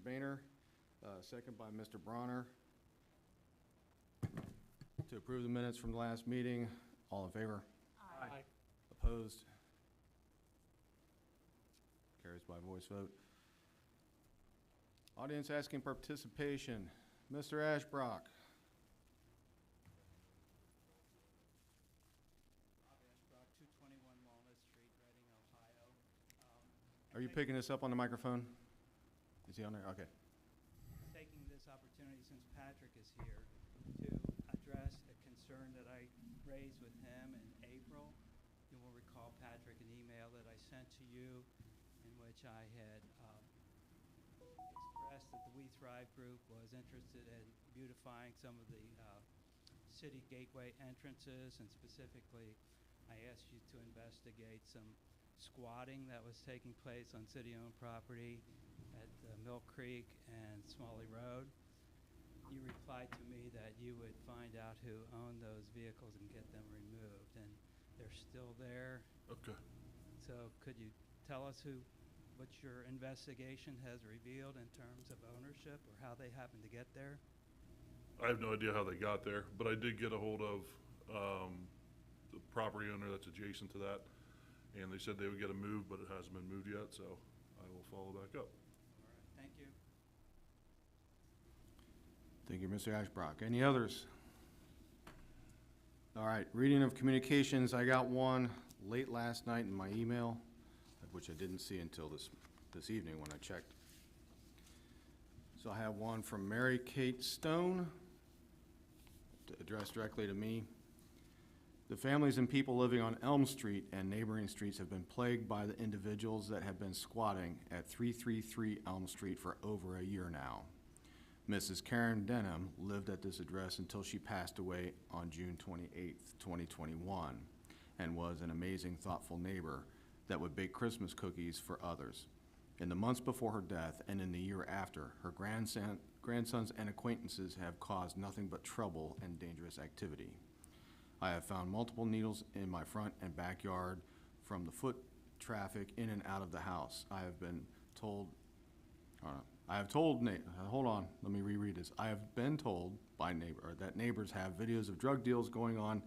Boehner, second by Mr. Bronner. To approve the minutes from the last meeting. All in favor? Aye. Opposed? Carries by voice vote. Audience asking participation. Mr. Ashbrock. Bob Ashbrock, 221 Walnut Street, Reading, Ohio. Are you picking this up on the microphone? Is he on there? Okay. Taking this opportunity, since Patrick is here, to address a concern that I raised with him in April. You will recall, Patrick, an email that I sent to you in which I had expressed that the We Thrive group was interested in beautifying some of the city gateway entrances, and specifically I asked you to investigate some squatting that was taking place on city-owned property at Mill Creek and Smalley Road. You replied to me that you would find out who owned those vehicles and get them removed, and they're still there. Okay. So could you tell us what your investigation has revealed in terms of ownership or how they happened to get there? I have no idea how they got there, but I did get a hold of the property owner that's adjacent to that, and they said they would get it moved, but it hasn't been moved yet, so I will follow back up. All right, thank you. Thank you, Mr. Ashbrock. Any others? All right, reading of communications. I got one late last night in my email, which I didn't see until this evening when I checked. So I have one from Mary Kate Stone, addressed directly to me. The families and people living on Elm Street and neighboring streets have been plagued by the individuals that have been squatting at 333 Elm Street for over a year now. Mrs. Karen Denham lived at this address until she passed away on June 28, 2021, and was an amazing, thoughtful neighbor that would bake Christmas cookies for others. In the months before her death and in the year after, her grandsons and acquaintances have caused nothing but trouble and dangerous activity. I have found multiple needles in my front and backyard from the foot traffic in and out of the house. I have been told, hold on, let me reread this. I have been told by that neighbors have videos of drug deals going on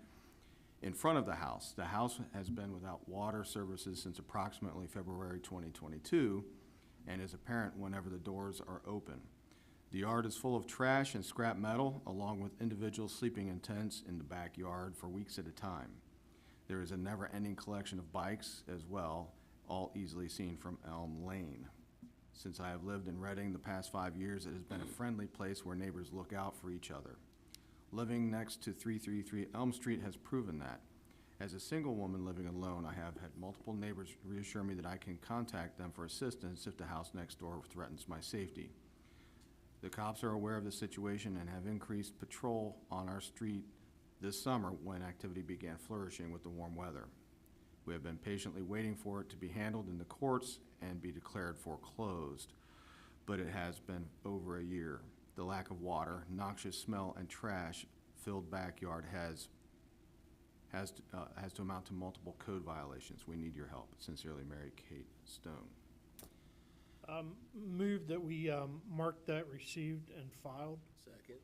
in front of the house. The house has been without water services since approximately February 2022 and is apparent whenever the doors are open. The yard is full of trash and scrap metal, along with individuals sleeping in tents in the backyard for weeks at a time. There is a never-ending collection of bikes as well, all easily seen from Elm Lane. Since I have lived in Reading the past 5 years, it has been a friendly place where neighbors look out for each other. Living next to 333 Elm Street has proven that. As a single woman living alone, I have had multiple neighbors reassure me that I can contact them for assistance if the house next door threatens my safety. The cops are aware of the situation and have increased patrol on our street this summer when activity began flourishing with the warm weather. We have been patiently waiting for it to be handled in the courts and be declared foreclosed, but it has been over a year. The lack of water, noxious smell, and trash-filled backyard has to amount to multiple code violations. We need your help. Sincerely, Mary Kate Stone. Move that we mark that received and filed. Second.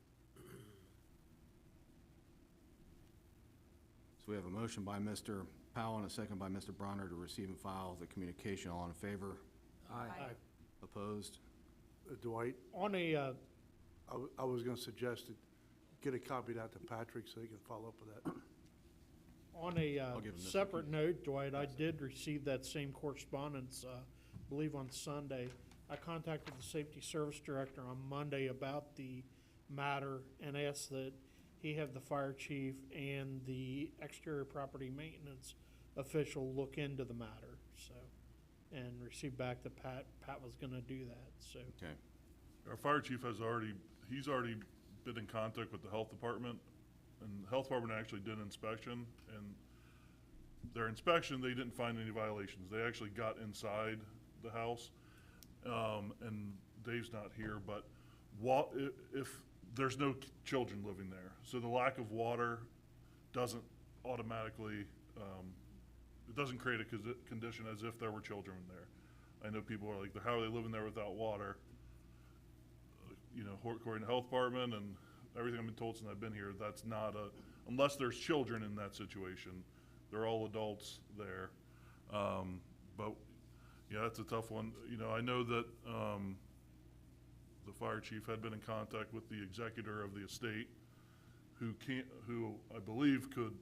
So we have a motion by Mr. Powell and a second by Mr. Bronner to receive and file the communication. All in favor? Aye. Opposed? Dwight, On a, I was going to suggest that get a copy of that to Patrick so he can follow up with that. on give a him this separate one. note, Dwight, I did receive that same correspondence, I believe on Sunday. I contacted the Safety Service Director on Monday about the matter and asked that he have the fire chief and the exterior property maintenance official look into the matter, so, and received back that Pat was gonna do that, so. Okay. Our fire chief he's already been in contact with the health department, and the health department actually did an inspection, and their inspection, they didn't find any violations. They actually got inside the house, and Dave's not here, but if there's no children living there, so the lack of water doesn't automatically, it doesn't create a condition as if there were children there. I know people are like, how are they living there without water? according to the health department and everything I've been told since I've been here, that's not unless there's children in that situation, they're all adults there. But yeah, that's a tough one. You know, I know that the fire chief had been in contact with the executor of the estate, who I believe could,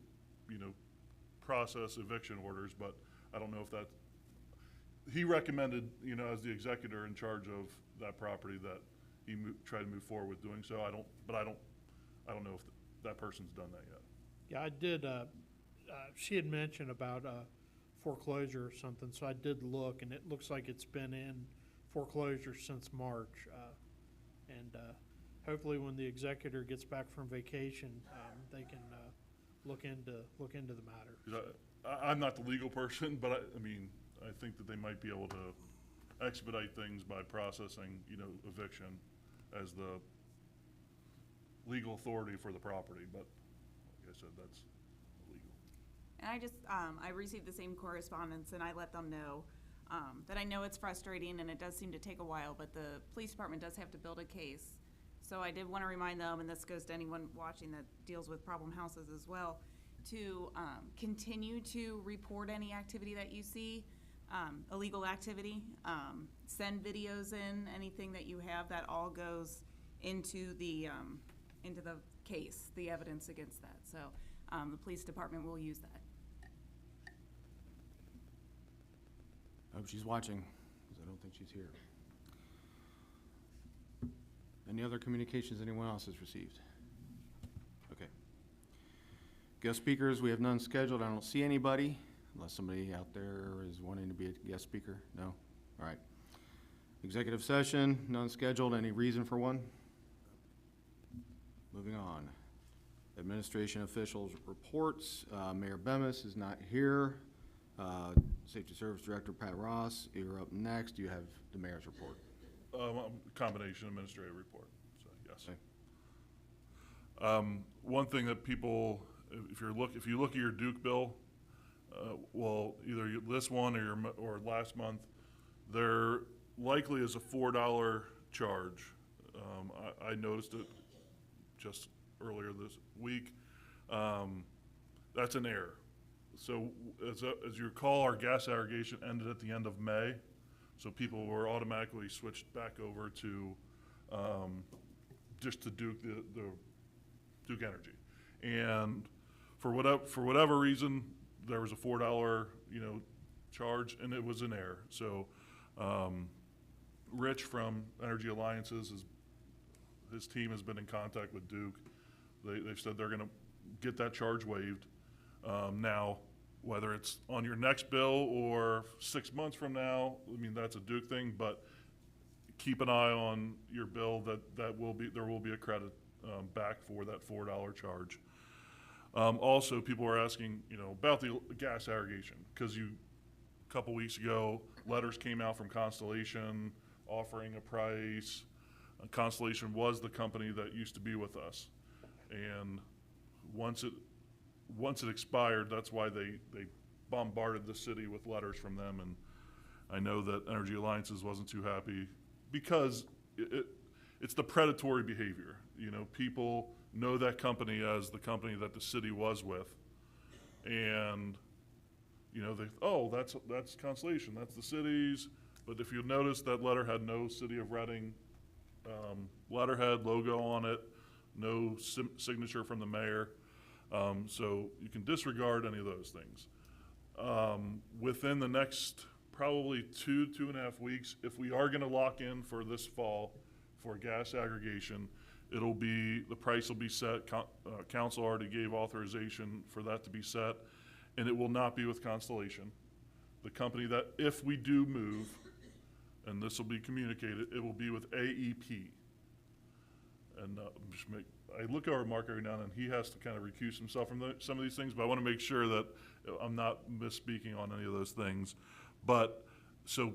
you know, process eviction orders, but I don't know if that. He recommended, you know, as the executor in charge of that property, that he try to move forward with doing so. I don't know if that person's done that yet. Yeah, I did, she had mentioned about foreclosure or something, so I did look, and it looks like it's been in foreclosure since March. And hopefully when the executor gets back from vacation, they can look into the matter. 'Cause I'm not the legal person, but I mean, I think that they might be able to expedite things by processing, you know, eviction as the legal authority for the property, but like I said, that's illegal. And I received the same correspondence, and I let them know that I know it's frustrating and it does seem to take a while, but the police department does have to build a case. So I did want to remind them, and this goes to anyone watching that deals with problem houses as well, to continue to report any activity that you see, illegal activity. Send videos in, anything that you have, that all goes into the case, the evidence against that. So the police department will use that. I hope she's watching, because I don't think she's here. Any other communications anyone else has received? Okay. Guest speakers, we have none scheduled. I don't see anybody, unless somebody out there is wanting to be a guest speaker. No? All right. Executive session, none scheduled. Any reason for one? Moving on. Administration officials reports. Mayor Bemis is not here. Safety Service Director Pat Ross, you're up next. You have the mayor's report. Combination administrative report, so yes. Okay. One thing that people, if you look at your Duke bill, well, either this one or last month, there likely is a $4 charge. I noticed it just earlier this week. That's an error. So as you recall, our gas aggregation ended at the end of May. So people were automatically switched back over to just to Duke, the Duke Energy. And for whatever reason, there was a $4, you know, charge, and it was an error. So Rich from Energy Alliances, his team has been in contact with Duke. They've said they're going to get that charge waived. Now, whether it's on your next bill or 6 months from now, I mean, that's a Duke thing, but keep an eye on your bill there will be a credit back for that $4 charge. Also, people are asking, you know, about the gas aggregation, because a couple weeks ago, letters came out from Constellation offering a price. Constellation was the company that used to be with us, and once it expired, that's why they bombarded the city with letters from them. And I know that Energy Alliances wasn't too happy, because it's the predatory behavior. You know, people know that company as the company that the city was with, and you know, that's Constellation, that's the city's. But if you notice, that letter had no City of Reading letterhead, logo on it, no signature from the mayor. So you can disregard any of those things. Within the next probably 2.5 weeks, if we are going to lock in for this fall for gas aggregation, the price will be set. Council already gave authorization for that to be set, and it will not be with Constellation. The company that, if we do move, and this will be communicated, it will be with AEP. And I look over Mark every now and then. He has to kind of recuse himself from some of these things, but I want to make sure that I'm not misspeaking on any of those things. But so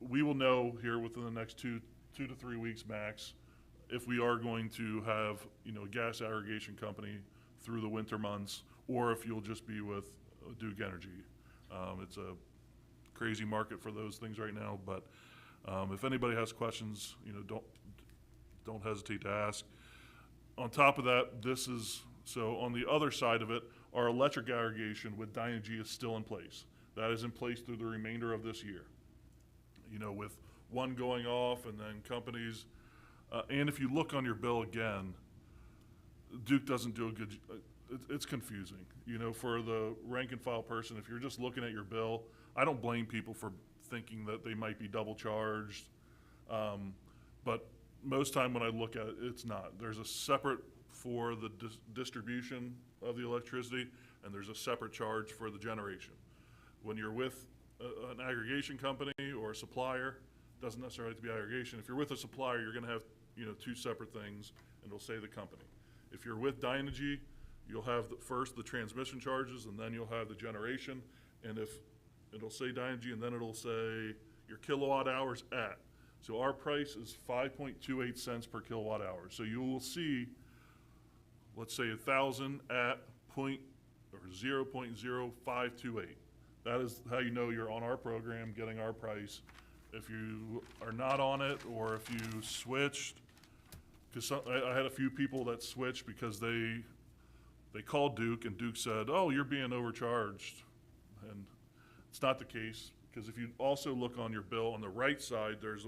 we will know here within the next 2 to 3 weeks max if we are going to have, you know, a gas aggregation company through the winter months, or if you'll just be with Duke Energy. It's a crazy market for those things right now, but if anybody has questions, you know, don't hesitate to ask. On top of that, so on the other side of it, our electric aggregation with Dynegy is still in place. That is in place through the remainder of this year. You know, with one going off and then companies, and if you look on your bill again, Duke doesn't do a good, it's confusing. You know, for the rank and file person, if you're just looking at your bill, I don't blame people for thinking that they might be double charged. But most time when I look at it, it's not. There's a separate for the distribution of the electricity, and there's a separate charge for the generation. When you're with an aggregation company or a supplier, doesn't necessarily have to be aggregation. If you're with a supplier, you're gonna have, you know, two separate things, and it'll say the company. If you're with Dynegy, you'll have first the transmission charges, and then you'll have the generation. And if it'll say Dynegy, and then it'll say your kilowatt hours at. So our price is 5.28 cents per kilowatt hour. So you will see, let's say 1,000 at 0.0528. That is how you know you're on our program, getting our price. If you are not on it, or if you switched, because I had a few people that switched because they called Duke, and Duke said, "Oh, you're being overcharged," and it's not the case. Because if you also look on your bill on the right side, there's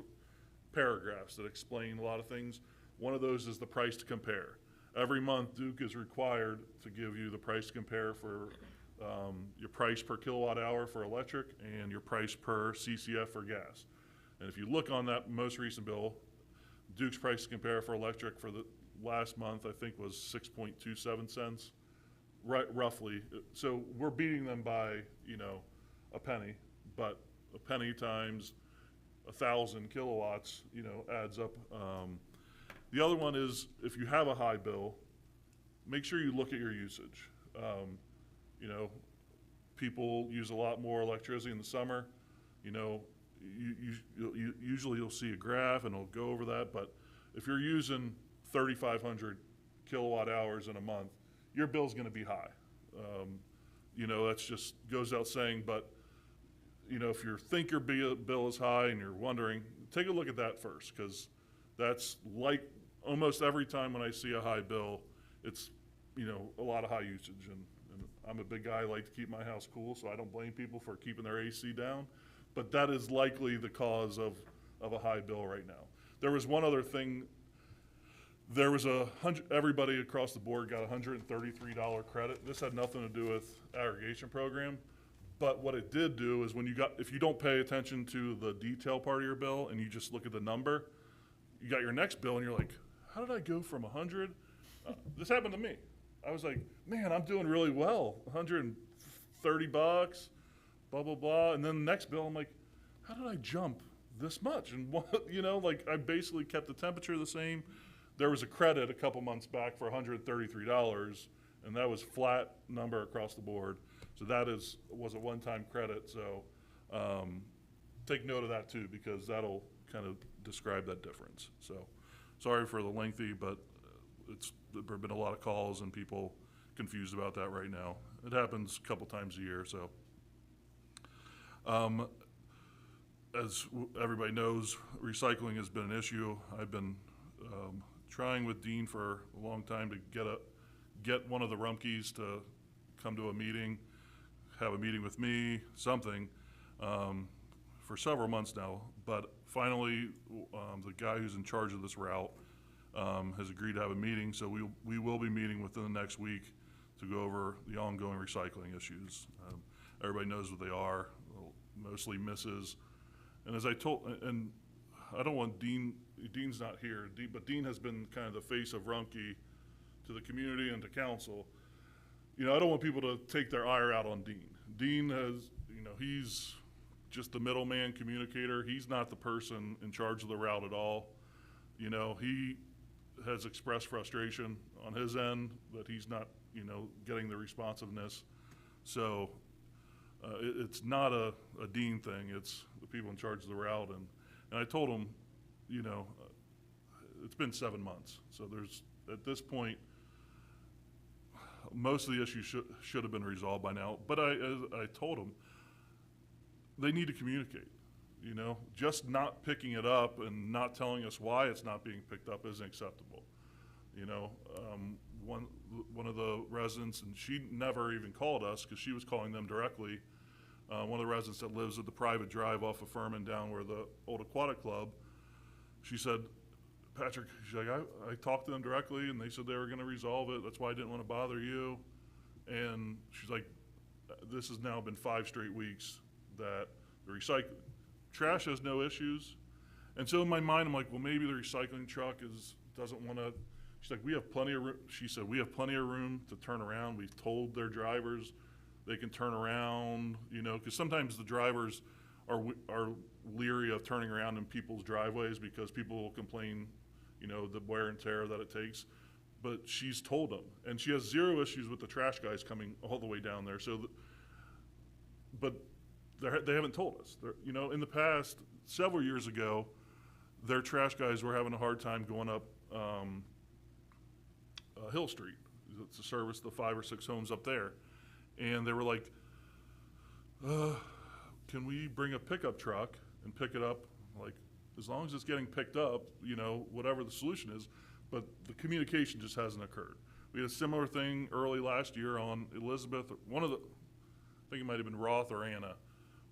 paragraphs that explain a lot of things. One of those is the price to compare. Every month, Duke is required to give you the price to compare for your price per kilowatt hour for electric and your price per CCF for gas. And if you look on that most recent bill, Duke's price to compare for electric for the last month, I think, was 6.27 cents, right, roughly. So we're beating them by, you know, a penny, but a penny times 1,000 kilowatts, you know, adds up. The other one is, if you have a high bill, make sure you look at your usage. You know, people use a lot more electricity in the summer. You know, usually you'll see a graph and it'll go over that, but if you're using 3,500 kilowatt hours in a month, your bill's gonna be high. You know, that's just goes out saying, but you know, if you think your bill is high and you're wondering, take a look at that first, because that's like almost every time when I see a high bill, it's, you know, a lot of high usage. And I'm a big guy, I like to keep my house cool, so I don't blame people for keeping their AC down. But that is likely the cause of a high bill right now. There was one other thing. There was everybody across the board got a $133 credit. This had nothing to do with aggregation program. But what it did do is if you don't pay attention to the detail part of your bill and you just look at the number, you got your next bill and you're like, how did I go from 100? This happened to me. I was like, man, I'm doing really well. $130, blah, blah, blah. And then the next bill, I'm like, how did I jump this much? And what, you know, like I basically kept the temperature the same. There was a credit a couple months back for $133, and that was flat number across the board. So that was a one-time credit. So take note of that too, because that'll kind of describe that difference. So sorry for the lengthy, but there have been a lot of calls and people confused about that right now. It happens a couple times a year. So as everybody knows, recycling has been an issue. I've been trying with Dean for a long time to get one of the Rumpkes to come to a meeting, have a meeting with me, something, for several months now. But finally, the guy who's in charge of this route has agreed to have a meeting, so we will be meeting within the next week to go over the ongoing recycling issues. Everybody knows what they are, mostly misses. And as I and I don't want Dean's not here, but Dean has been kind of the face of Rumpke to the community and to council. You know, I don't want people to take their ire out on Dean. Dean has, you know, he's just the middleman communicator. He's not the person in charge of the route at all. You know, he has expressed frustration on his end that he's not, you know, getting the responsiveness. So it's not a Dean thing. It's the people in charge of the route. And I told him, you know, it's been 7 months. So there's, at this point, most of the issues should have been resolved by now. But I told them they need to communicate. you know, just not picking it up and not telling us why it's not being picked up isn't acceptable. You know, one of the residents, and she never even called us because she was calling them directly. One of the residents that lives at the private drive off of Furman down where the old aquatic club, she said, Patrick, she's like, I talked to them directly and they said they were going to resolve it. That's why I didn't want to bother you. And she's like, this has now been 5 straight weeks that the trash has no issues. And so in my mind, I'm like, well, maybe the recycling truck doesn't want to. She's like, we have plenty of room. She said, we have plenty of room to turn around. We've told their drivers they can turn around, you know, because sometimes the drivers are leery of turning around in people's driveways because people will complain, you know, the wear and tear that it takes. But she's told them, and she has 0 issues with the trash guys coming all the way down there. So, but they haven't told us. You know, in the past, several years ago, their trash guys were having a hard time going up Hill Street to service the 5 or 6 homes up there. And they were like, can we bring a pickup truck and pick it up? Like, as long as it's getting picked up, you know, whatever the solution is. But the communication just hasn't occurred. We had a similar thing early last year on Elizabeth, I think it might have been Roth or Anna,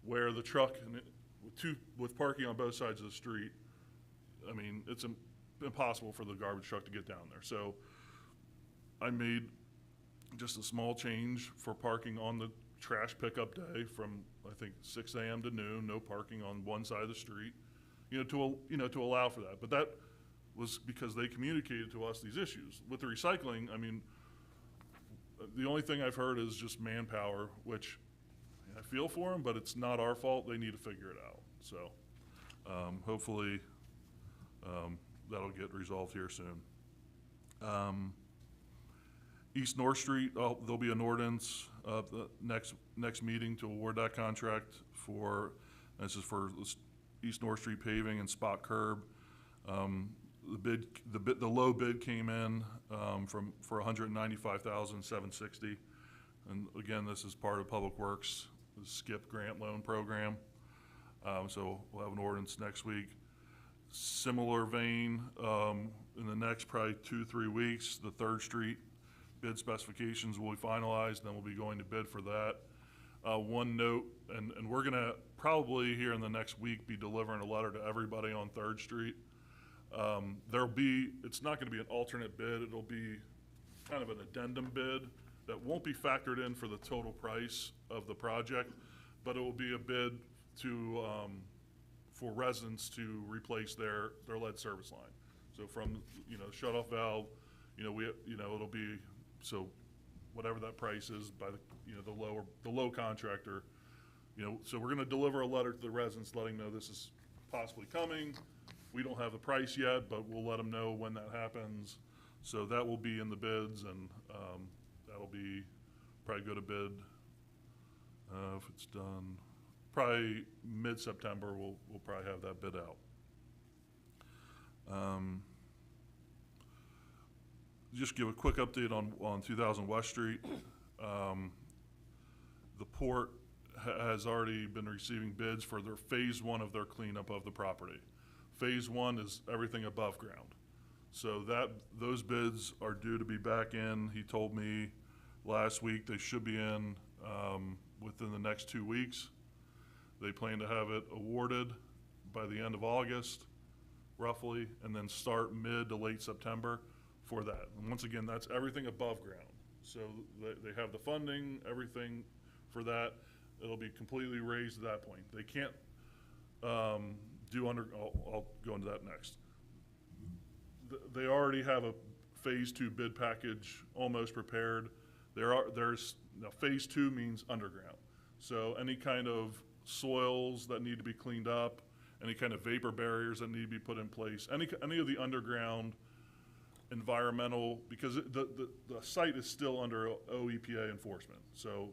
where the truck, with parking on both sides of the street, I mean, it's impossible for the garbage truck to get down there. So I made just a small change for parking on the trash pickup day from, I think, 6 a.m. to noon, no parking on one side of the street, to allow for that. But that was because they communicated to us these issues. With the recycling, I mean, the only thing I've heard is just manpower, which I feel for them, but it's not our fault. They need to figure it out. So hopefully that'll get resolved here soon. East North Street, there'll be an ordinance the next meeting to award that contract for, this is for East North Street paving and spot curb. The low bid came in for $195,760, and again, this is part of Public Works, the SKIP grant loan program. So we'll have an ordinance next week. Similar vein, in the next probably 2-3 weeks, the 3rd Street bid specifications will be finalized, then we'll be going to bid for that. One note, and we're gonna probably here in the next week be delivering a letter to everybody on 3rd Street. It's not gonna be an alternate bid, it'll be kind of an addendum bid that won't be factored in for the total price of the project, but it will be a bid to, for residents to replace their lead service line. So from, shut-off valve, it'll be, so whatever that price is by the low contractor, so we're gonna deliver a letter to the residents letting know this is possibly coming. We don't have the price yet, but we'll let them know when that happens. So that will be in the bids, and that'll be probably go to bid if it's done. Probably mid-September, we'll probably have that bid out. Just give a quick update on 2000 West Street. The port has already been receiving bids for their phase 1 of their cleanup of the property. Phase 1 is everything above ground. So those bids are due to be back in. He told me last week they should be in within the next 2 weeks. They plan to have it awarded by the end of August, roughly, and then start mid to late September for that. And once again, that's everything above ground. So they have the funding, everything for that. It'll be completely raised at that point. They can't I'll go into that next. They already have a phase 2 bid package almost prepared. Now phase 2 means underground. So any kind of soils that need to be cleaned up, any kind of vapor barriers that need to be put in place, any of the underground environmental, because the site is still under OEPA enforcement. So,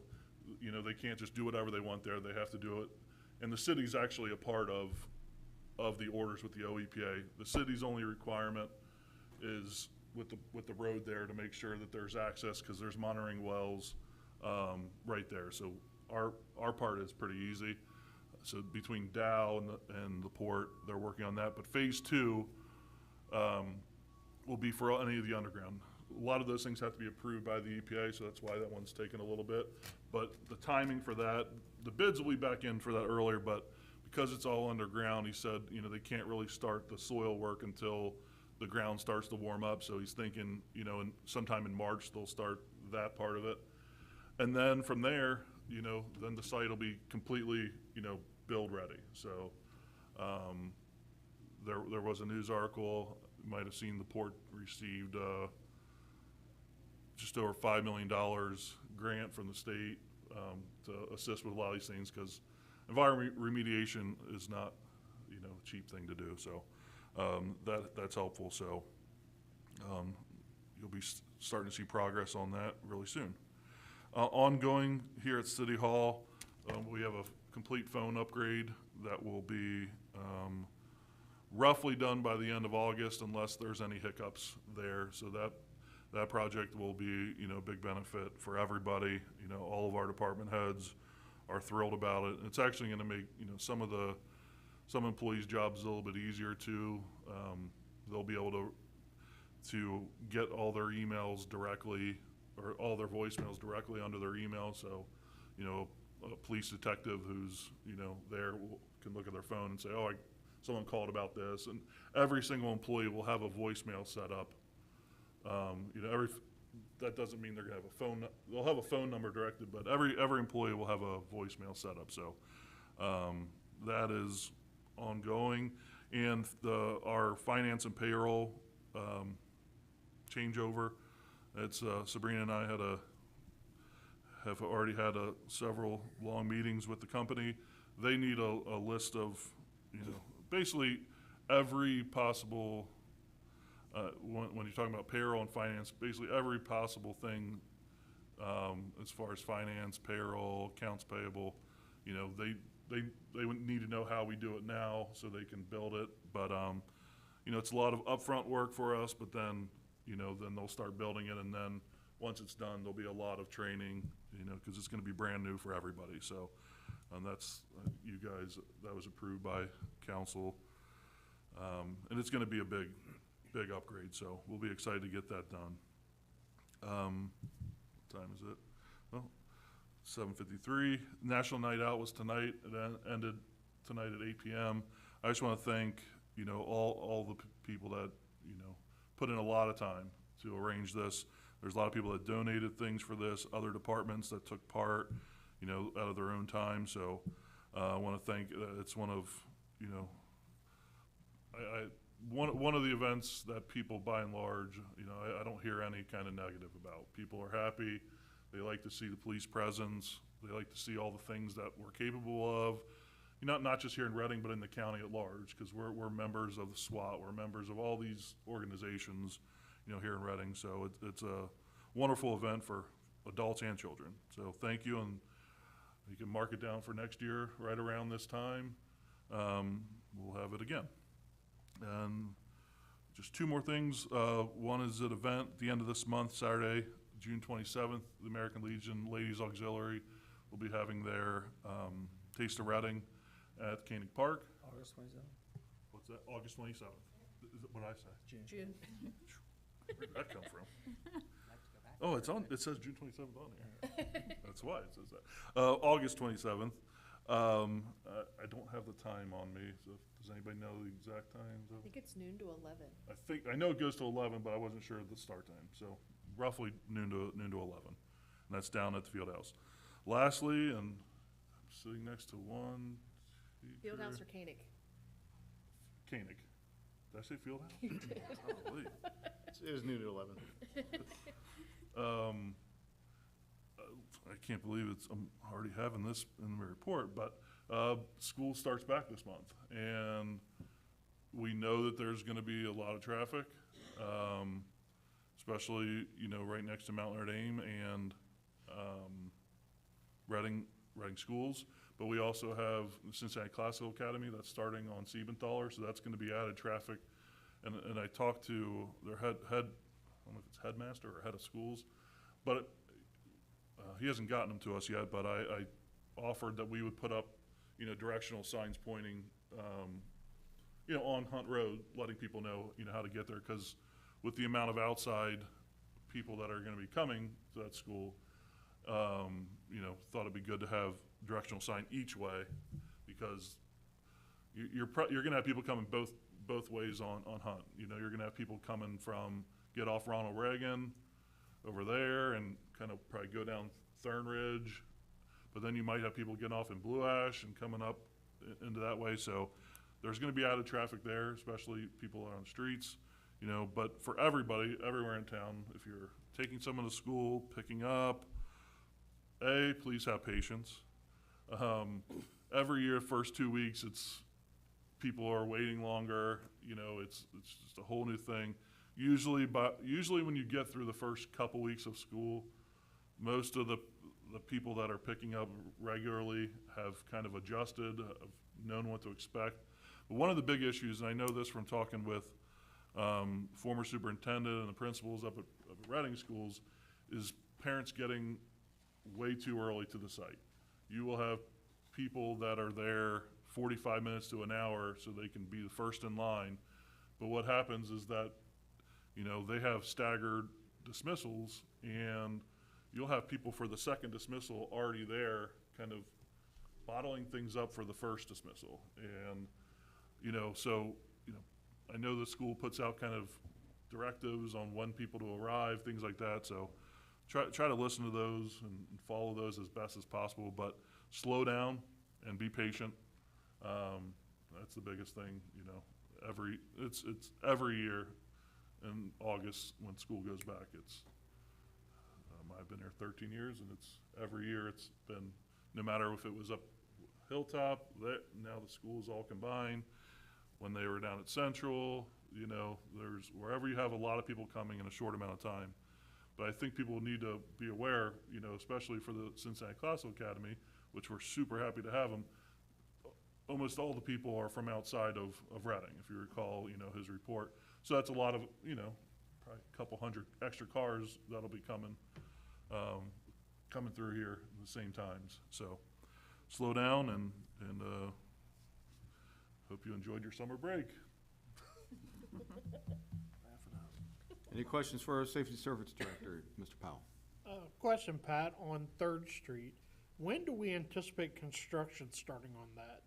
they can't just do whatever they want there. They have to do it. And the city's actually a part of the orders with the OEPA. The city's only requirement is with the road there to make sure that there's access, because there's monitoring wells right there. So our part is pretty easy. So between Dow and the port, they're working on that. But phase 2 will be for any of the underground. A lot of those things have to be approved by the EPA, so that's why that one's taken a little bit. But the timing for that, the bids will be back in for that earlier, but because it's all underground, he said, you know, they can't really start the soil work until the ground starts to warm up. So he's thinking, you know, sometime in March, they'll start that part of it. And then from there, you know, then the site will be completely, you know, build ready. So there was a news article, you might have seen the port received just over $5 million grant from the state to assist with a lot of these things, because environment remediation is not, you know, a cheap thing to do. So that's helpful. So you'll be starting to see progress on that really soon. Ongoing here at City Hall, we have a complete phone upgrade that will be roughly done by the end of August, unless there's any hiccups there. So that project will be, you know, a big benefit for everybody. You know, all of our department heads are thrilled about it. It's actually going to make, you know, some employees' jobs a little bit easier too. They'll be able to get all their emails directly, or all their voicemails directly under their email. So, you know, a police detective who's, you know, there can look at their phone and say, oh, someone called about this. And every single employee will have a voicemail set up. You know, that doesn't mean they're gonna have a phone, they'll have a phone number directed, but every employee will have a voicemail set up. So that is ongoing. And our finance and payroll changeover, it's Sabrina and I have already had several long meetings with the company. They need a list of, you know, basically every possible, when you're talking about payroll and finance, basically every possible thing as far as finance, payroll, accounts payable, you know, they would need to know how we do it now so they can build it. But you know, it's a lot of upfront work for us, but then, you know, then they'll start building it, and then once it's done, there'll be a lot of training, you know, because it's going to be brand new for everybody. So that's, you guys, that was approved by council. And it's going to be a big upgrade, so we'll be excited to get that done. What time is it? Well, 7:53. National Night Out was tonight. It ended tonight at 8 p.m. I just want to thank, you know, all the people that, you know, put in a lot of time to arrange this. There's a lot of people that donated things for this, other departments that took part, you know, out of their own time. So I want to thank, it's one of, you know, one of the events that people by and large, you know, I don't hear any kind of negative about. People are happy. They like to see the police presence. They like to see all the things that we're capable of. You know, not just here in Reading, but in the county at large, because we're members of the SWAT. We're members of all these organizations, you know, here in Reading. So it's a wonderful event for adults and children. So thank you, and you can mark it down for next year right around this time. We'll have it again. And just two more things. One is an event at the end of this month, Saturday, June 27th, the American Legion Ladies Auxiliary will be having their Taste of Reading at Koenig Park. August 27th? What's that? August 27th. Is it what I say? June. Where did that come from? Oh, it's on. It says June 27th on here. That's why it says that. August 27th. I don't have the time on me, so does anybody know the exact times? I think it's noon to 11. I know it goes to 11, but I wasn't sure of the start time. So roughly noon to 11, and that's down at the field house. Lastly, and I'm sitting next to one. Field house or Koenig? Koenig. Did I say field house? You did. Probably. It was noon to 11. I can't believe I'm already having this in my report, but school starts back this month, and we know that there's going to be a lot of traffic, especially, you know, right next to Mount Leonard Ames and Reading schools. But we also have the Cincinnati Classical Academy that's starting on Siebenthaler, so that's going to be added traffic. And I talked to their head, I don't know if it's headmaster or head of schools, but he hasn't gotten them to us yet, but I offered that we would put up, directional signs pointing, on Hunt Road, letting people know, how to get there. Because with the amount of outside people that are going to be coming to that school, thought it'd be good to have directional sign each way, because you're going to have people coming both ways on Hunt. You're going to have people coming from, get off Ronald Reagan over there and kind of probably go down Thorn Ridge, but then you might have people getting off in Blue Ash and coming up into that way. So there's going to be added traffic there, especially people on the streets, but for everybody, everywhere in town, if you're taking someone to school, picking up, please have patience. Every year, first 2 weeks, people are waiting longer. It's just a whole new thing. Usually when you get through the first couple weeks of school, most of the people that are picking up regularly have kind of adjusted, have known what to expect. But one of the big issues, and I know this from talking with former superintendent and the principals up at Reading schools, is parents getting way too early to the site. You will have people that are there 45 minutes to an hour so they can be the first in line. But what happens is that, they have staggered dismissals, and you'll have people for the second dismissal already there kind of bottling things up for the first dismissal. And, I know the school puts out kind of directives on when people to arrive, things like that. So try to listen to those and follow those as best as possible, but slow down and be patient. That's the biggest thing, it's every year in August when school goes back. I've been here 13 years, and every year it's been, no matter if it was up Hilltop, now the schools all combined. When they were down at Central, there's wherever you have a lot of people coming in a short amount of time. But I think people need to be aware, especially for the Cincinnati Classical Academy, which we're super happy to have them. Almost all the people are from outside of Reading, if you recall, his report. So that's a lot of, probably a couple hundred extra cars that'll be coming through here at the same times. So slow down and hope you enjoyed your summer break. Any questions for our Safety Service Director, Mr. Powell? Question, Pat, on 3rd Street. When do we anticipate construction starting on that?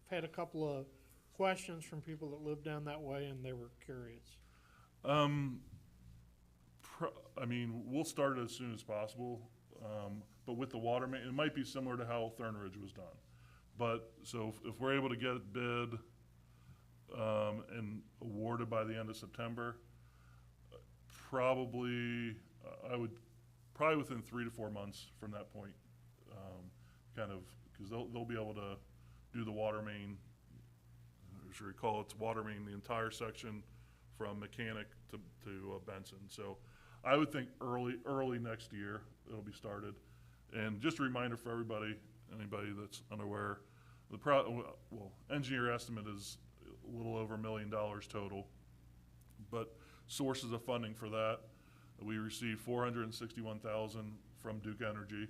I've had a couple of questions from people that live down that way, and they were curious. We'll start it as soon as possible, but with the water main, it might be similar to how Thorn Ridge was done. But, so if we're able to get it bid and awarded by the end of September, probably within 3 to 4 months from that point, because they'll be able to do the water main. As you recall, it's water main, the entire section from Mechanic to Benson. So I would think early next year it'll be started. And just a reminder for anybody that's unaware, engineer estimate is a little over $1 million total, but sources of funding for that, we received $461,000 from Duke Energy,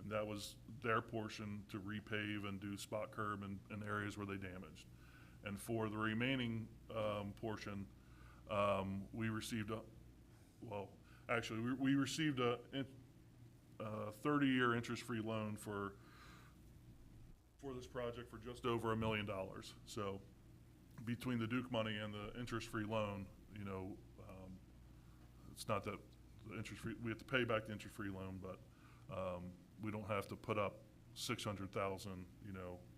and that was their portion to repave and do spot curb in areas where they damaged. And for the remaining portion, we received we received a 30-year interest-free loan for this project for just over $1 million. So between the Duke money and the interest-free loan, it's not that the interest-free, we have to pay back the interest-free loan, but we don't have to put up $600,000,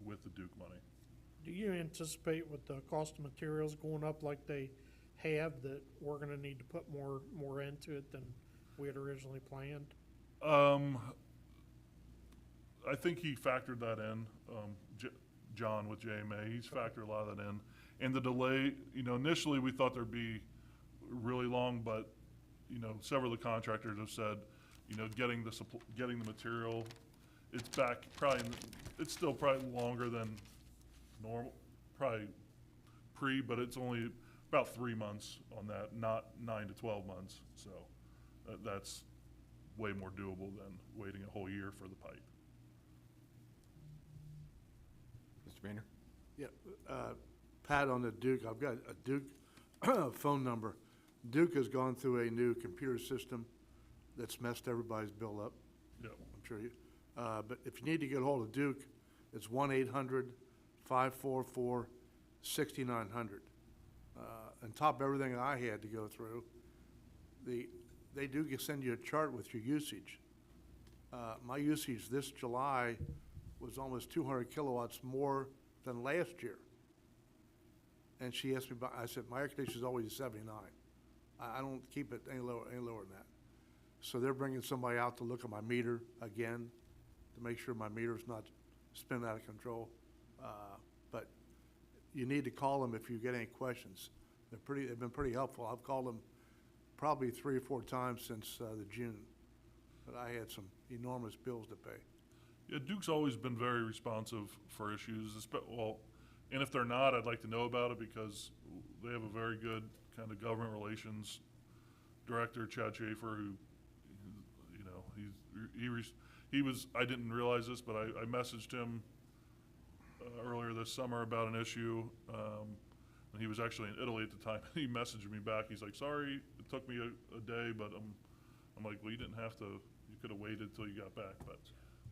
with the Duke money. Do you anticipate with the cost of materials going up like they have, that we're gonna need to put more into it than we had originally planned? I think he factored that in, John with JMA, he's factored a lot of that in. And the delay, initially we thought there'd be really long, but, several of the contractors have said, getting the material, it's back it's still probably longer than normal, probably but it's only about 3 months on that, not 9 to 12 months. So that's way more doable than waiting a whole year for the pipe. Gainer? Yeah, Pat, on the Duke, I've got a Duke phone number. Duke has gone through a new computer system that's messed everybody's bill up. Yep. I'm sure you, but if you need to get hold of Duke, it's 1-800-544-6900. On top of everything I had to go through, they do send you a chart with your usage. My usage this July was almost 200 kilowatts more than last year. And she asked me about, I said, my air conditioner's always 79. I don't keep it any lower than that. So they're bringing somebody out to look at my meter again to make sure my meter's not spinning out of control. But you need to call them if you get any questions. They've been pretty helpful. I've called them probably 3 or 4 times since the June. But I had some enormous bills to pay. Yeah, Duke's always been very responsive for issues, well, and if they're not, I'd like to know about it because they have a very good kind of government relations director, Chad Schaefer, who, you know, he was, I didn't realize this, but I messaged him earlier this summer about an issue, and he was actually in Italy at the time. He messaged me back. He's like, sorry, it took me a day, but I'm like, well, you didn't have to, you could have waited till you got back, but.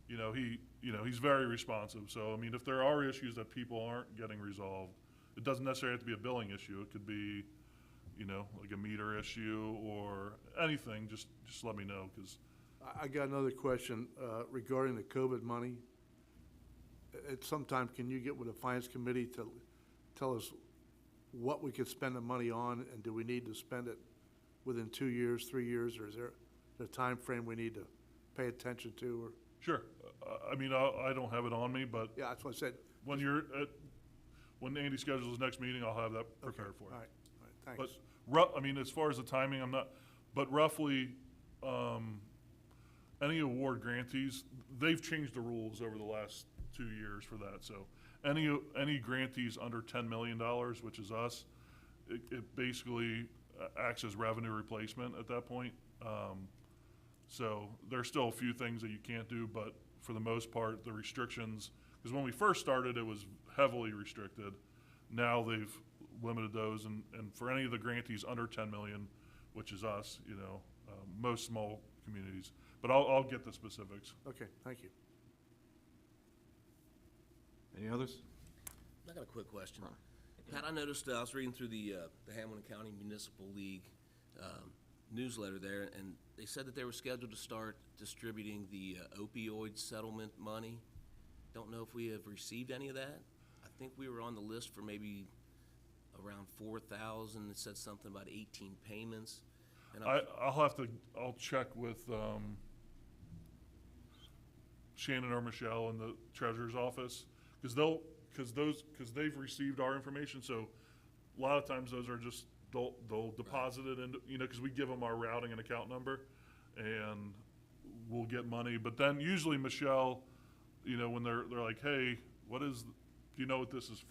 You know, he's very responsive. So, I mean, if there are issues that people aren't getting resolved, it doesn't necessarily have to be a billing issue. It could be, you know, like a meter issue or anything. Just let me know, because. I got another question regarding the COVID money. At some time, can you get with the Finance Committee to tell us what we could spend the money on, and do we need to spend it within 2 years, 3 years, or is there a time frame we need to pay attention to? Or Sure. I mean, I don't have it on me, but yeah, that's what I said. when when Andy schedules his next meeting, I'll have that prepared for you. All right, thanks. But I mean, as far as the timing, I'm not. But roughly, any award grantees, they've changed the rules over the last 2 years for that. So any grantees under $10 million, which is us, it basically acts as revenue replacement at that point. So there's still a few things that you can't do, but for the most part, the restrictions, because when we first started, it was heavily restricted. Now they've limited those, and for any of the grantees under 10 million, which is us, you know, most small communities. But I'll get the specifics. Okay, thank you. Any others? I got a quick question. Pat, I noticed, I was reading through the Hamilton County Municipal League newsletter there, and they said that they were scheduled to start distributing the opioid settlement money. Don't know if we have received any of that. I think we were on the list for maybe around 4,000. It said something about 18 payments. And I'll check with Shannon or Michelle in the treasurer's office, because they've received our information. So a lot of times those are just they'll deposit it into, you know, because we give them our routing and account number, and we'll get money. But then usually Michelle, you know, when they're like, hey, do you know what this is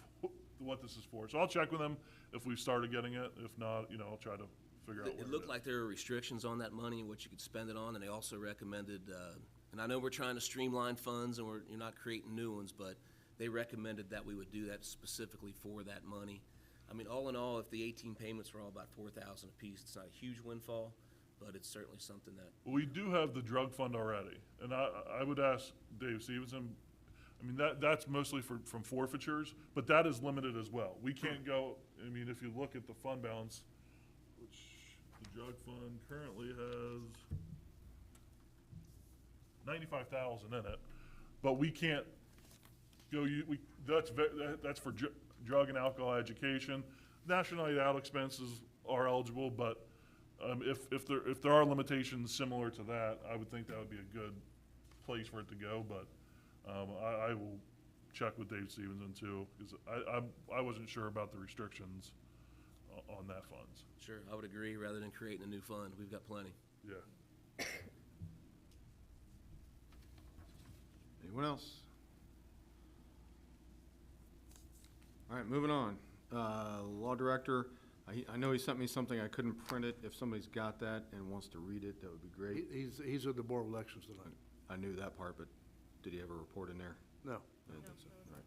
for? So I'll check with them if we've started getting it. If not, you know, I'll try to figure out. It looked like there were restrictions on that money and what you could spend it on, and they also recommended, and I know we're trying to streamline funds and you're not creating new ones, but they recommended that we would do that specifically for that money. I mean, all in all, if the 18 payments were all about 4,000 apiece, it's not a huge windfall, but it's certainly something that. We do have the drug fund already, and I would ask Dave Stevenson. I mean, that's mostly from forfeitures, but that is limited as well. We can't go. I mean, if you look at the fund balance, which the drug fund currently has 95,000 in it, but we can't go. That's for drug and alcohol education. National Night Out expenses are eligible, but if there are limitations similar to that, I would think that would be a good place for it to go. But I will check with Dave Stevenson too, because I wasn't sure about the restrictions on that funds. Sure, I would agree. Rather than creating a new fund, we've got plenty. Yeah. Anyone else? All right, moving on. Law Director, I know he sent me something, I couldn't print it. If somebody's got that and wants to read it, that would be great. He's at the Board of Elections tonight. I knew that part, but did he have a report in there? No. I didn't think so. All right.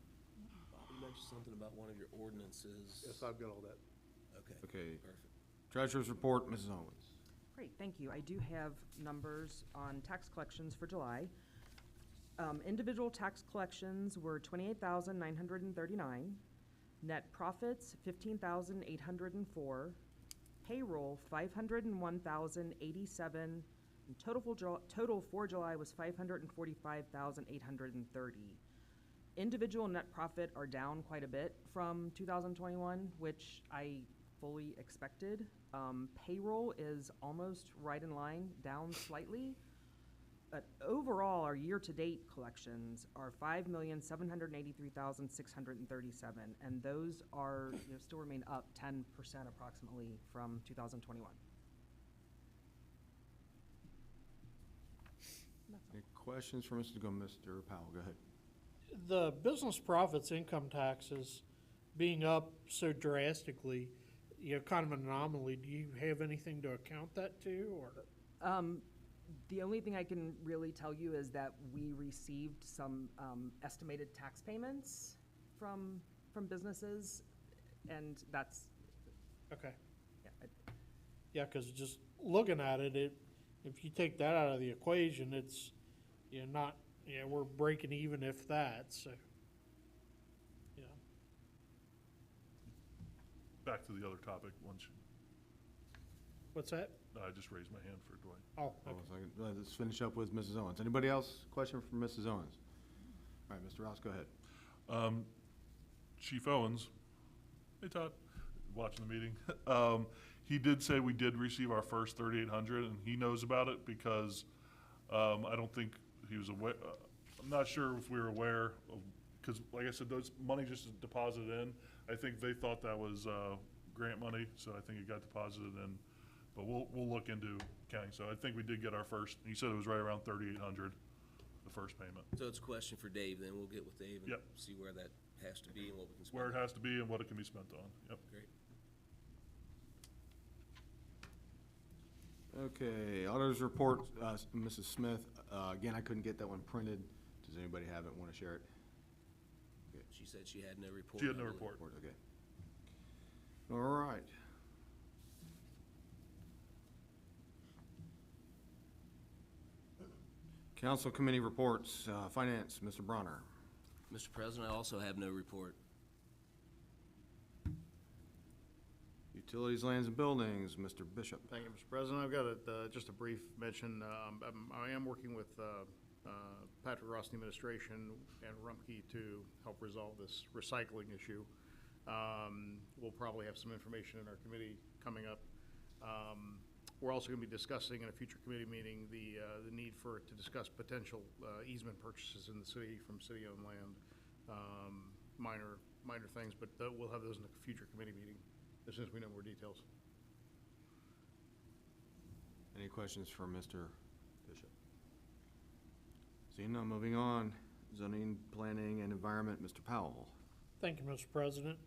mention something about one of your ordinances? Yes, I've got all that. Okay, Okay. perfect. Treasurer's report, Mrs. Owens. Great, thank you. I do have numbers on tax collections for July. Individual tax collections were 28,939. Net profits, 15,804. Payroll, 501,087. And total for July was 545,830. Individual net profit are down quite a bit from 2021, which I fully expected. Payroll is almost right in line, down slightly. But overall, our year-to-date collections are 5,783,637, and those are, still remain up 10% approximately from 2021. Any questions for Mr. Powell? Go ahead. The business profits income taxes being up so drastically, kind of an anomaly. Do you have anything to account that to, or? The only thing I can really tell you is that we received some estimated tax payments from businesses, and that's, Okay. yeah, Yeah, because just looking at it, if you take that out of the equation, it's, we're breaking even if that, so, yeah. Back to the other topic, What's that? I just raised my hand for Dwight. Oh, Hold okay. on a second. Let's finish up with Mrs. Owens. Anybody else? Question for Mrs. Owens? All right, Mr. Ross, go ahead. Chief Owens, hey Todd, watching the meeting. He did say we did receive our first 3,800, and he knows about it because I don't think he was aware. I'm not sure if we were aware of, because like I said, those money just is deposited in. I think they thought that was grant money, so I think it got deposited in. But we'll look into counting. So I think we did get our first. He said it was right around 3,800, the first payment. So it's a question for Dave, then we'll get with Dave and Yep. see where that has to be and what we can spend. Where it has to be and what it can be spent on. Yep. Great. Okay, auditor's report, Mrs. Smith. Again, I couldn't get that one printed. Does anybody have it, want to share it? She said she had no report. She had no I believe. report. Okay. All right. Council committee reports, finance, Mr. Bronner. Mr. President, I also have no report. Utilities, lands, and buildings, Mr. Bishop. Thank you, Mr. President. I've got just a brief mention. I am working with Patrick Ross and the administration and Rumpke to help resolve this recycling issue. We'll probably have some information in our committee coming up. We're also going to be discussing in a future committee meeting the need to discuss potential easement purchases in the city from city-owned land. Minor things, but we'll have those in a future committee meeting as soon as we know more details. Any questions for Mr. Bishop? Seeing none, moving on. Zoning, planning, and environment, Mr. Powell. Thank you, Mr. President.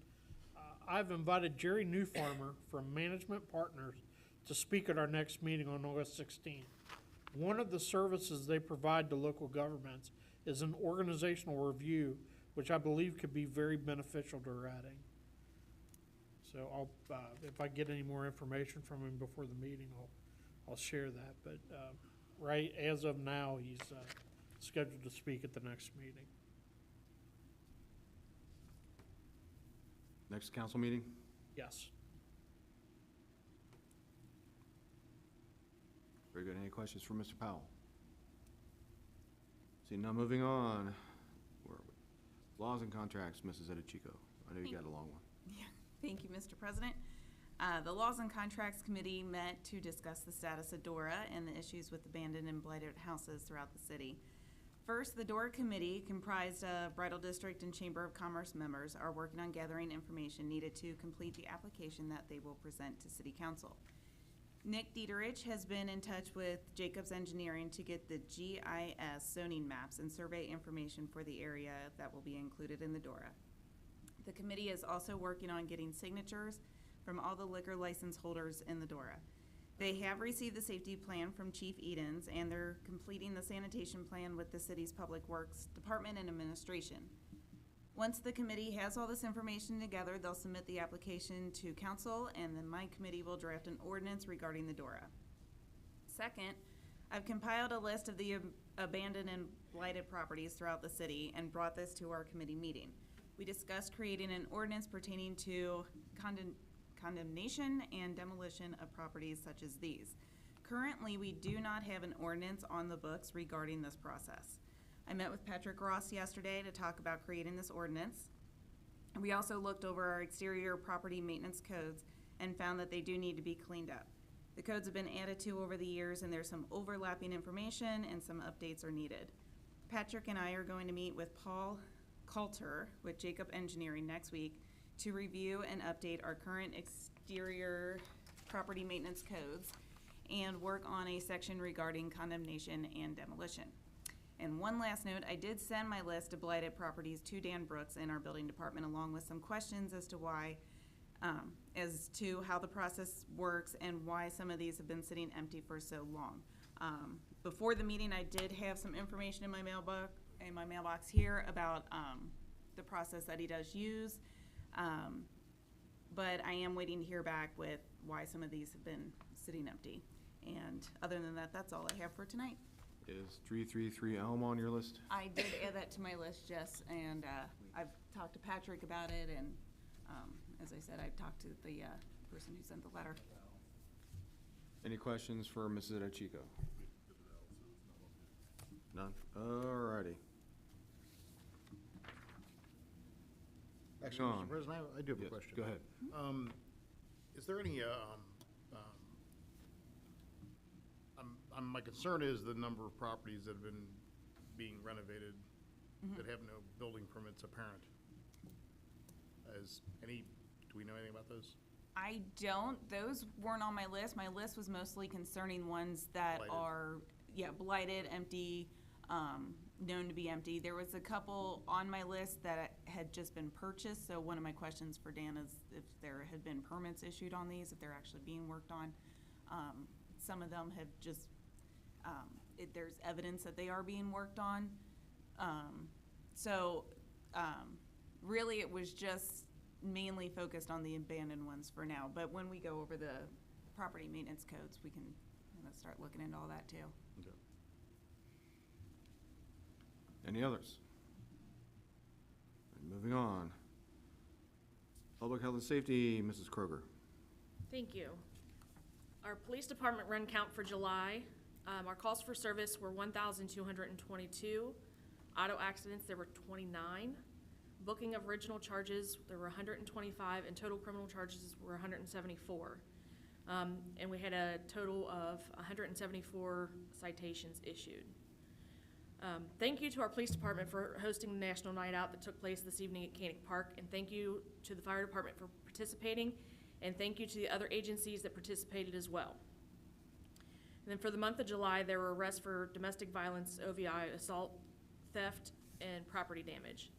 I've invited Jerry Newfarmer from Management Partners to speak at our next meeting on August 16th. One of the services they provide to local governments is an organizational review, which I believe could be very beneficial to Reading. So if I get any more information from him before the meeting, I'll share that. But right as of now, he's scheduled to speak at the next meeting. Next council meeting? Yes. Very good. Any questions for Mr. Powell? Seeing none, moving on. Where are we? Laws and contracts, Mrs. Edichico. I know you got a long one. Yeah, thank you, Mr. President. The Laws and Contracts Committee met to discuss the status of DORA and the issues with abandoned and blighted houses throughout the city. First, the DORA committee, comprised of Bridal District and Chamber of Commerce members, are working on gathering information needed to complete the application that they will present to City Council. Nick Dieterich has been in touch with Jacobs Engineering to get the GIS zoning maps and survey information for the area that will be included in the DORA. The committee is also working on getting signatures from all the liquor license holders in the DORA. They have received the safety plan from Chief Edens, and they're completing the sanitation plan with the city's Public Works Department and Administration. Once the committee has all this information together, they'll submit the application to council, and then my committee will draft an ordinance regarding the DORA. Second, I've compiled a list of the abandoned and blighted properties throughout the city and brought this to our committee meeting. We discussed creating an ordinance pertaining to condemnation and demolition of properties such as these. Currently, we do not have an ordinance on the books regarding this process. I met with Patrick Ross yesterday to talk about creating this ordinance. We also looked over our exterior property maintenance codes and found that they do need to be cleaned up. The codes have been added to over the years, and there's some overlapping information and some updates are needed. Patrick and I are going to meet with Paul Coulter with Jacob Engineering next week to review and update our current exterior property maintenance codes and work on a section regarding condemnation and demolition. And one last note, I did send my list of blighted properties to Dan Brooks in our building department, along with some questions as to why, as to how the process works and why some of these have been sitting empty for so long. Before the meeting, I did have some information in my mailbox here about the process that he does use, but I am waiting to hear back with why some of these have been sitting empty. And other than that, that's all I have for tonight. Is 333 Elm on your list? I did add that to my list, Jess, and I've talked to Patrick about it, and as I said, I've talked to the person who sent the letter. Any questions for Mrs. Achiko? None? Alrighty. Actually, Sean. Mr. President, I do have a Yes, question. go ahead. Is there any, my concern is the number of properties that have been being renovated that have no building permits apparent. Do we know anything about those? I don't. Those weren't on my list. My list was mostly concerning ones that Blighted. are, blighted, empty, known to be empty. There was a couple on my list that had just been purchased, so one of my questions for Dan is if there had been permits issued on these, if they're actually being worked on. Some of them have just, there's evidence that they are being worked on. Really it was just mainly focused on the abandoned ones for now, but when we go over the property maintenance codes, we can start looking into all that too. Okay. Any others? Moving on. Public Health and Safety, Mrs. Kroger. Thank you. Our police department run count for July, our calls for service were 1,222. Auto accidents, there were 29. Booking of original charges, there were 125, and total criminal charges were 174. And we had a total of 174 citations issued. Thank you to our police department for hosting the National Night Out that took place this evening at Koenig Park, and thank you to the fire department for participating, and thank you to the other agencies that participated as well. And then for the month of July, there were arrests for domestic violence, OVI, assault, theft, and property damage.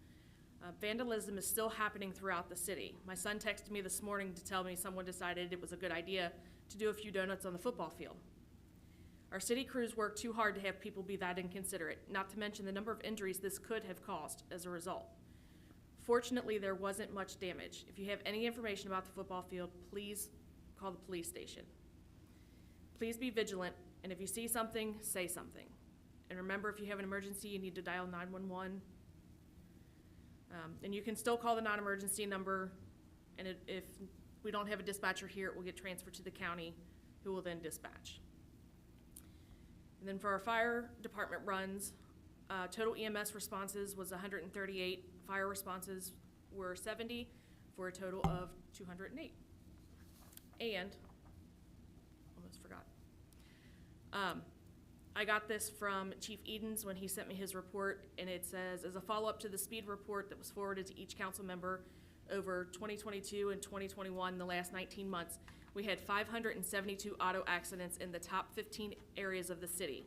Vandalism is still happening throughout the city. My son texted me this morning to tell me someone decided it was a good idea to do a few donuts on the football field. Our city crews work too hard to have people be that inconsiderate, not to mention the number of injuries this could have caused as a result. Fortunately, there wasn't much damage. If you have any information about the football field, please call the police station. Please be vigilant, and if you see something, say something. And remember, if you have an emergency, you need to dial 911. And you can still call the non-emergency number, and if we don't have a dispatcher here, it will get transferred to the county, who will then dispatch. And then for our fire department runs, total EMS responses was 138. Fire responses were 70 for a total of 208. And, almost forgot. I got this from Chief Edens when he sent me his report, and it says, as a follow-up to the speed report that was forwarded to each council member over 2022 and 2021, the last 19 months, we had 572 auto accidents in the top 15 areas of the city.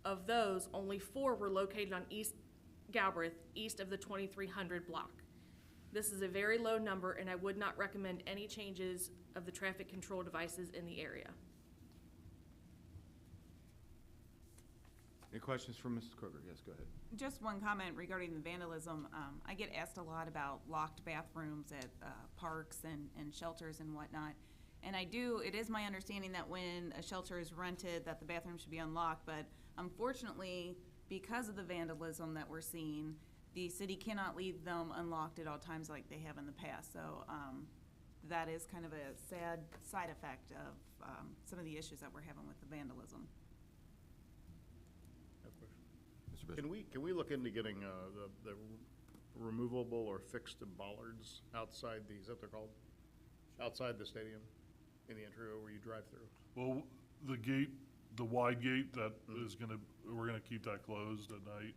Of those, only 4 were located on East Galbraith, east of the 2300 block. This is a very low number, and I would not recommend any changes of the traffic control devices in the area. Any questions from Mrs. Kroger? Yes, go ahead. Just one comment regarding the vandalism. I get asked a lot about locked bathrooms at parks and shelters and whatnot. And it is my understanding that when a shelter is rented, that the bathroom should be unlocked. But unfortunately, because of the vandalism that we're seeing, the city cannot leave them unlocked at all times like they have in the past. So that is kind of a sad side effect of some of the issues that we're having with the vandalism. Mr. Bishop? Can we look into getting the removable or fixed bollards outside the, is that what they're called? Outside the stadium, in the entryway where you drive through? Well, the gate, the wide gate that is we're gonna keep that closed at night.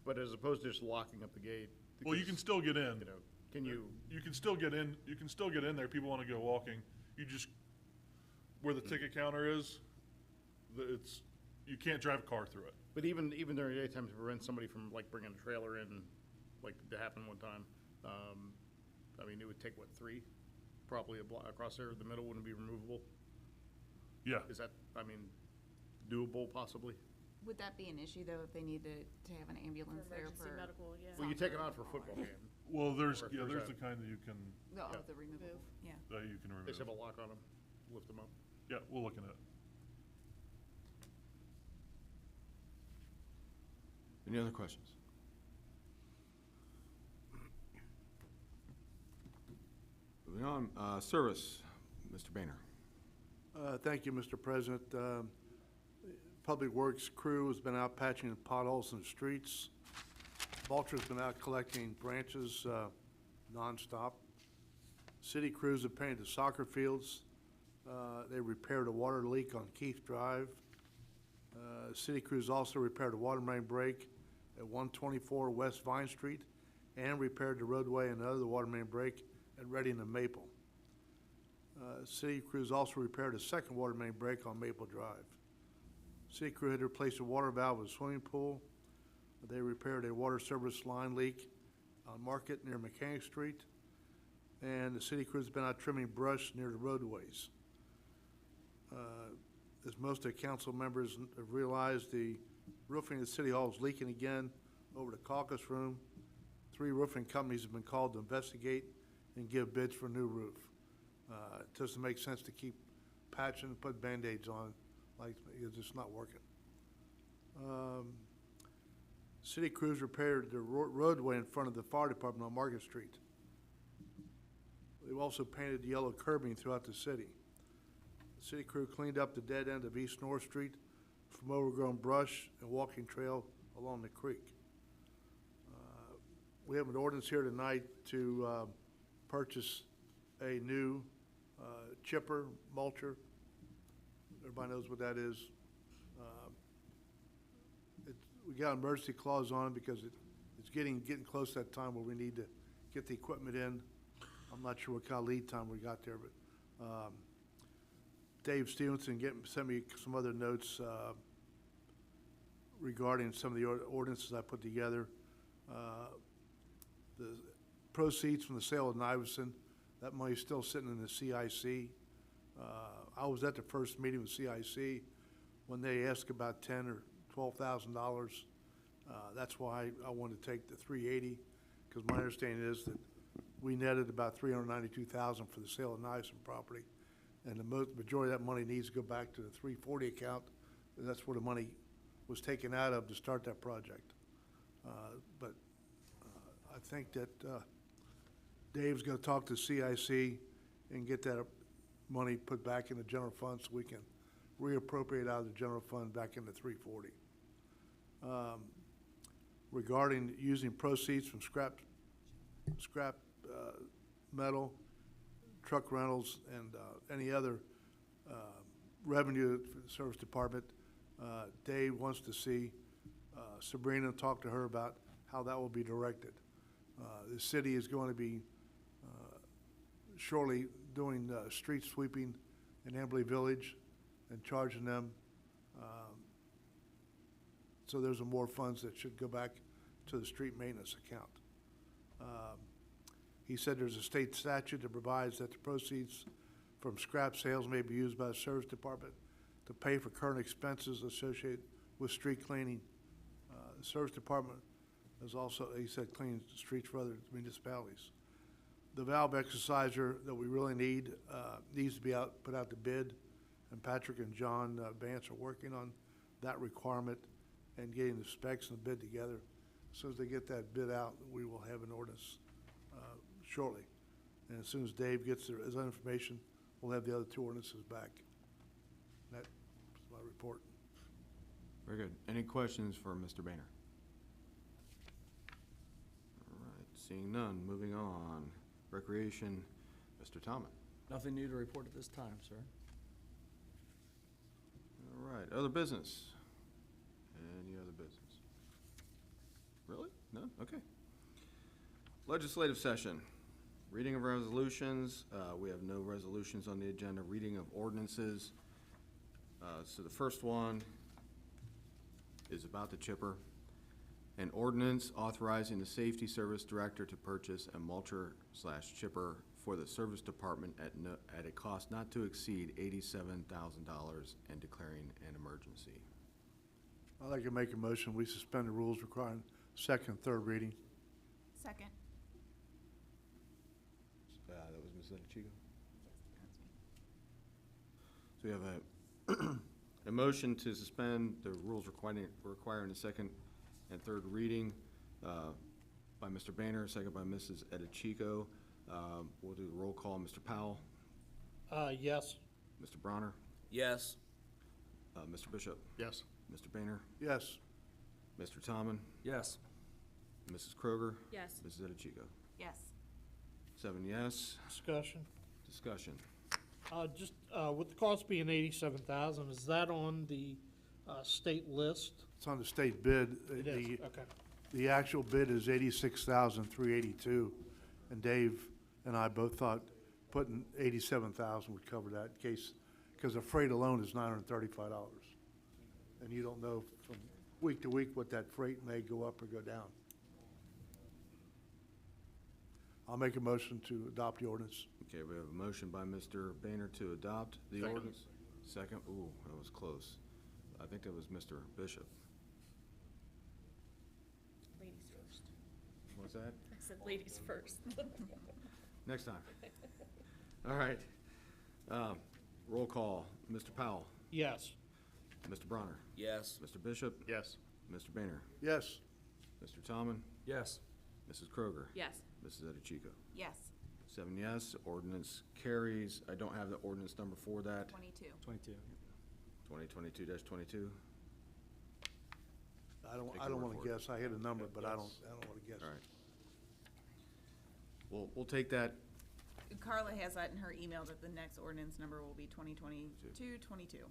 But as opposed to just locking up the gate. Well, you can because, still get in. You know, can you, You can still get in, you can still get in there. People wanna go walking. You just, where the ticket counter is, you can't drive a car through it. but even during daytime to prevent somebody from like bringing a trailer in, like that happened one time, I mean, it would take what, 3? Probably a block across there, the middle wouldn't be removable? Yeah. Is that, I mean, doable possibly? Would that be an issue, though, if they needed to have an For ambulance there emergency for? medical, yeah. Well, you take it on for a football game. Well, there's Or if the there's kind that you can, Oh, Yeah. the removable, yeah. that you can They just have remove. a lock on them, lift them up. Yeah, we'll look at it. Any other questions? Moving on, service, Mr. Boehner. Thank you, Mr. President. Public Works crew has been out patching potholes in the streets. Vulture's been out collecting branches nonstop. City crews have painted the soccer fields. They repaired a water leak on Keith Drive. City crews also repaired a water main break at 124 West Vine Street and repaired the roadway and another water main break at Reading and Maple. City crews also repaired a second water main break on Maple Drive. City crew had replaced a water valve in a swimming pool. They repaired a water service line leak on Market near Mechanic Street. And the city crew's been out trimming brush near the roadways. As most of the council members have realized, the roofing of the city hall is leaking again over the caucus room. 3 roofing companies have been called to investigate and give bids for a new roof. It doesn't make sense to keep patching and put Band-Aids on, like, it's just not working. City crews repaired the roadway in front of the fire department on Market Street. They've also painted yellow curbing throughout the city. The city crew cleaned up the dead end of East North Street from overgrown brush and walking trail along the creek. We have an ordinance here tonight to purchase a new chipper, mulcher. Everybody knows what that is. We got an emergency clause on it because it's getting close to that time where we need to get the equipment in. I'm not sure what kind of lead time we got there, but Dave Stevenson sent me some other notes regarding some of the ordinances I put together. The proceeds from the sale of Nivison, that money's still sitting in the CIC. I was at the first meeting with CIC when they asked about $10,000 or $12,000. That's why I wanted to take the 380, because my understanding is that we netted about 392,000 for the sale of Nivison property, and the majority of that money needs to go back to the 340 account. That's where the money was taken out of to start that project. But I think that Dave's going to talk to CIC and get that money put back in the general fund so we can reappropriate out of the general fund back into 340. Regarding using proceeds from scrap metal, truck rentals, and any other revenue for the service department, Dave wants to see Sabrina talk to her about how that will be directed. The city is going to be shortly doing street sweeping in Amberley Village and charging them. So there's more funds that should go back to the street maintenance account. He said there's a state statute that provides that the proceeds from scrap sales may be used by the service department to pay for current expenses associated with street cleaning. The Service Department is also, he said, cleaning the streets for other municipalities. The valve exerciser that we really need, needs to be put out to bid, and Patrick and John Vance are working on that requirement and getting the specs and the bid together. As soon as they get that bid out, we will have an ordinance shortly. And as soon as Dave gets his information, we'll have the other two ordinances back. That's my report. Very good. Any questions for Mr. Boehner? All right, seeing none, moving on. Recreation, Mr. Thomas. Nothing new to report at this time, sir. All right, other business? Any other business? Really? None? Okay. Legislative session. Reading of resolutions. We have no resolutions on the agenda. Reading of ordinances. So the first one is about the chipper. An ordinance authorizing the Safety Service Director to purchase a mulcher/chipper for the Service Department at a cost not to exceed $87,000 and declaring an emergency. I'd like to make a motion, we suspend the rules requiring second and third reading. Second. That was Ms. Chico. So we have a motion to suspend the rules requiring a second and third reading by Mr. Boehner, second by Mrs. Edichico. We'll do the roll call. Mr. Powell, Yes. Mr. Bronner, Yes. Mr. Bishop, Yes. Mr. Boehner, Yes. Mr. Tomlin, Yes. Mrs. Kroger, Yes. Mrs. Edichico. Yes. 7 yes. Discussion. Discussion. Just, with the cost being $87,000, is that on the, state list? It's on the state bid. It is, okay. The actual bid is $86,382, and Dave and I both thought putting $87,000 would cover that in case, because the freight alone is $935. And you don't know from week to week what that freight may go up or go down. I'll make a motion to adopt the ordinance. Okay, we have a motion by Mr. Boehner to adopt the Second. ordinance. Second, ooh, that was close. I think that was Mr. Bishop. Ladies first. What's that? I said ladies first. Next time. All right. Roll call. Mr. Powell, Yes. Mr. Bronner, Yes. Mr. Bishop, Yes. Mr. Boehner, Yes. Mr. Tomlin, Yes. Mrs. Kroger, Yes. Mrs. Edichico. Yes. 7 yes, ordinance carries. I don't have the ordinance number for that. 22. 22. 2022-22. I Take don't your want word to for it. guess. I hit a number, but I don't want to guess. All right. We'll take that. Carla has that in her email that the next ordinance number will be 2022-22.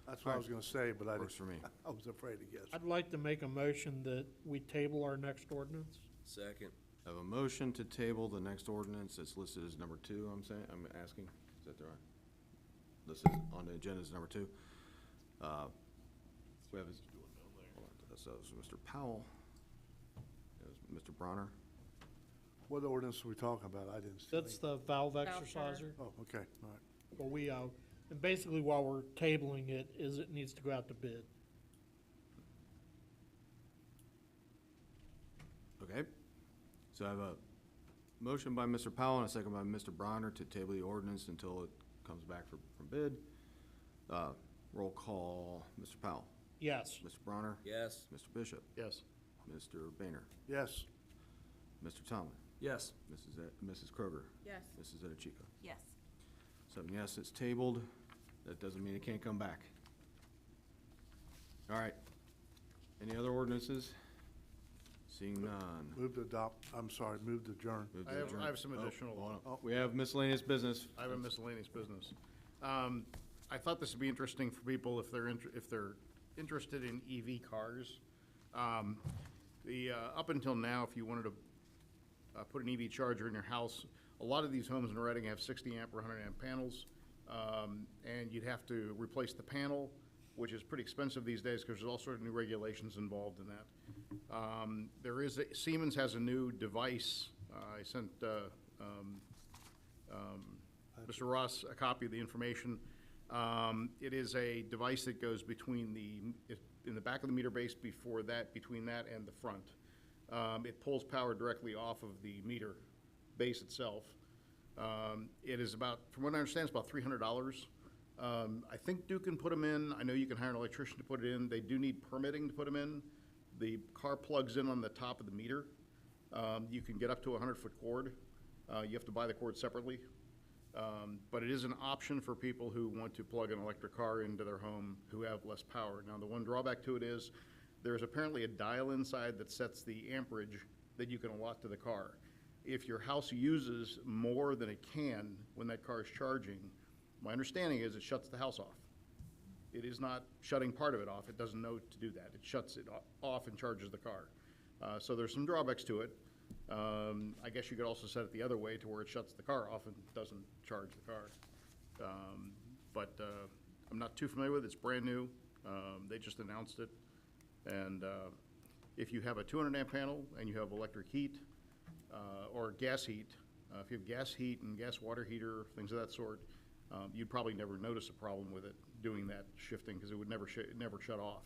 That's what I was going to say, but I Works for me. I was afraid to guess. I'd like to make a motion that we table our next ordinance. Second. I have a motion to table the next ordinance that's listed as number 2, I'm asking. Is that right? Listed on the agenda as number 2. We have, hold on, so it's Mr. Powell, there's Mr. Bronner. What ordinance are we talking about? I didn't see. That's the valve Valve exerciser. Oh, okay, all right. But we, and basically while we're tabling it, is it needs to go out to bid. Okay. So I have a motion by Mr. Powell and a second by Mr. Bronner to table the ordinance until it comes back from bid. Roll call, Mr. Powell, Yes. Mr. Bronner, Yes. Mr. Bishop, Yes. Mr. Boehner, Yes. Mr. Tomlin, Yes. Mrs. Kroger, Yes. Mrs. Edichico. Yes. 7 yes, it's tabled. That doesn't mean it can't come back. All right. Any other ordinances? Seeing none. Move to adopt, I'm sorry, move to adjourn. Move to I have- adjourn. I have some Oh, additional- hold on. We have miscellaneous business. I have a miscellaneous business. I thought this would be interesting for people if they're interested in EV cars. Up until now, if you wanted to put an EV charger in your house, a lot of these homes in Reading have 60 amp or 100 amp panels, and you'd have to replace the panel, which is pretty expensive these days because there's all sorts of new regulations involved in that. Siemens has a new device. I sent Mr. Ross a copy of the information. It is a device that goes between in the back of the meter base between that and the front. It pulls power directly off of the meter base itself. It is about, from what I understand, it's about $300. I think Duke can put them in. I know you can hire an electrician to put it in. They do need permitting to put them in. The car plugs in on the top of the meter. You can get up to a 100-foot cord. You have to buy the cord separately. But it is an option for people who want to plug an electric car into their home who have less power. Now, the one drawback to it is there's apparently a dial inside that sets the amperage that you can allot to the car. If your house uses more than it can when that car is charging, my understanding is it shuts the house off. It is not shutting part of it off. It doesn't know to do that. It shuts it off and charges the car. So there's some drawbacks to it. I guess you could also set it the other way to where it shuts the car off and doesn't charge the car. But I'm not too familiar with it. It's brand new. They just announced it. And if you have a 200 amp panel and you have electric heat or gas heat, if you have gas heat and gas water heater, things of that sort, you'd probably never notice a problem with it doing that shifting because it would never shut off.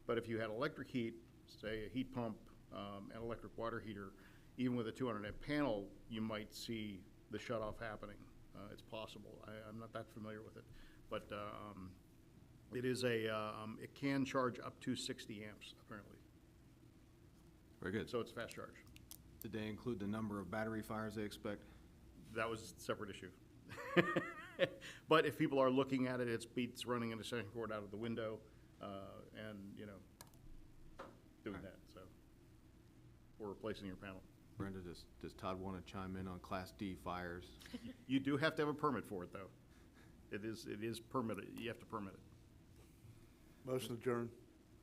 But if you had electric heat, say a heat pump and electric water heater, even with a 200 amp panel, you might see the shut off happening. It's possible. I'm not that familiar with it, but it is it can charge up to 60 amps apparently. Very good. So it's fast charge. Did they include the number of battery fires they expect? That was a separate issue. But if people are looking at it, it's beats running an extension cord out of the window, and doing that. So, or replacing your panel. Brenda, does Todd want to chime in on Class D fires? You do have to have a permit for it, though. It is permitted. You have to permit it. Motion adjourned.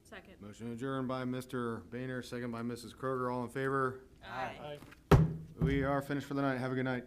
Second. Motion adjourned by Mr. Boehner, second by Mrs. Kroger. All in favor? Aye. Aye. We are finished for the night. Have a good night.